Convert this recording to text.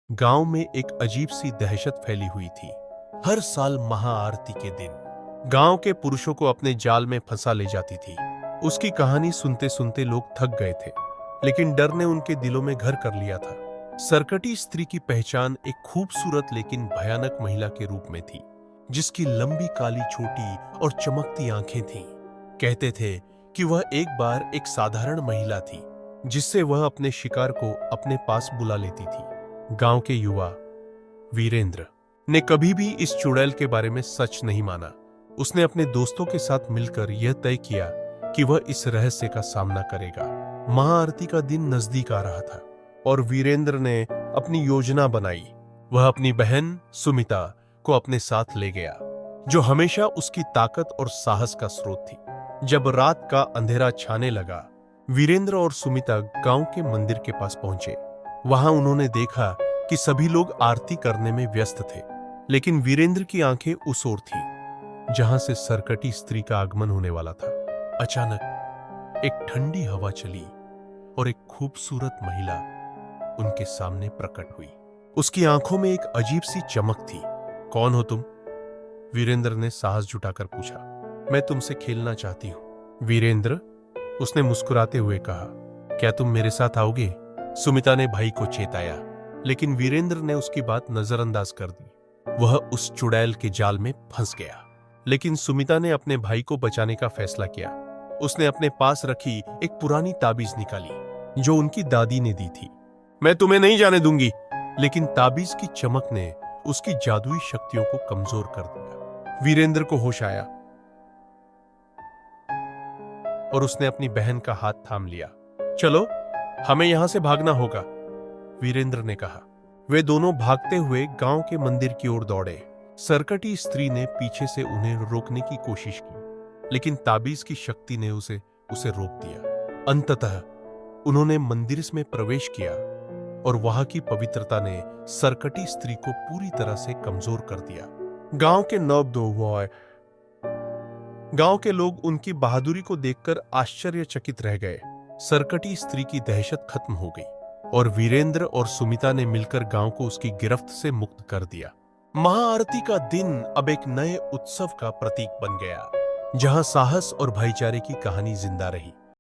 गांव में एक अजीब सी दहशत फैली हुई थी। हर साल महाआरती के दिन गांव के पुरुषों को अपने जाल में फंसा ले जाती थी। उसकी कहानी सुनते सुनते लोग थक गए थे, लेकिन डर ने उनके दिलों में घर कर लिया था। सरकटी स्त्री की पहचान एक खूबसूरत लेकिन भयानक महिला के रूप में थी, जिसकी लंबी काली चोटी और चमकती आंखें थीं। कहते थे कि वह एक बार एक साधारण महिला थी, जिससे वह अपने शिकार को अपने पास बुला लेती थी। गांव के युवा वीरेंद्र ने कभी भी इस चुड़ैल के बारे में सच नहीं माना। उसने अपने दोस्तों के साथ मिलकर यह तय किया कि वह इस रहस्य का सामना करेगा। महाआरती का दिन नजदीक आ रहा था और वीरेंद्र ने अपनी योजना बनाई। वह अपनी बहन सुमिता को अपने साथ ले गया, जो हमेशा उसकी ताकत और साहस का स्रोत थी। जब रात का अंधेरा छाने लगा, वीरेंद्र और सुमिता गांव के मंदिर के पास पहुंचे। वहां उन्होंने देखा कि सभी लोग आरती करने में व्यस्त थे, लेकिन वीरेंद्र की आंखें उस ओर थीं जहां से सरकटी स्त्री का आगमन होने वाला था। अचानक एक ठंडी हवा चली और एक खूबसूरत महिला उनके सामने प्रकट हुई। उसकी आंखों में एक अजीब सी चमक थी। कौन हो तुम? वीरेंद्र ने साहस जुटाकर पूछा। मैं तुमसे खेलना चाहती हूं, वीरेंद्र, उसने मुस्कुराते हुए कहा। क्या तुम मेरे साथ आओगे? सुमिता ने भाई को चेताया, लेकिन वीरेंद्र ने उसकी बात नजरअंदाज कर दी। वह उस चुड़ैल के जाल में फंस गया, लेकिन सुमिता ने अपने भाई को बचाने का फैसला किया। उसने अपने पास रखी एक पुरानी ताबीज निकाली, जो उनकी दादी ने दी थी। मैं तुम्हें नहीं जाने दूंगी, लेकिन ताबीज की चमक ने उसकी जादुई शक्तियों को कमजोर कर दिया। वीरेंद्र को होश आया और उसने अपनी बहन का हाथ थाम लिया। चलो, हमें यहां से भागना होगा, वीरेंद्र ने कहा। वे दोनों भागते हुए गांव के मंदिर की ओर दौड़े। सरकटी स्त्री ने पीछे से उन्हें रोकने की कोशिश की, लेकिन ताबीज की शक्ति ने उसे रोक दिया। अंततः उन्होंने मंदिर में प्रवेश किया और वहां की पवित्रता ने सरकटी स्त्री को पूरी तरह से कमजोर कर दिया। गांव के लोग उनकी बहादुरी को देखकर आश्चर्यचकित रह गए। सरकटी स्त्री की दहशत खत्म हो गई और वीरेंद्र और सुमिता ने मिलकर गांव को उसकी गिरफ्त से मुक्त कर दिया। महाआरती का दिन अब एक नए उत्सव का प्रतीक बन गया, जहां साहस और भाईचारे की कहानी जिंदा रही।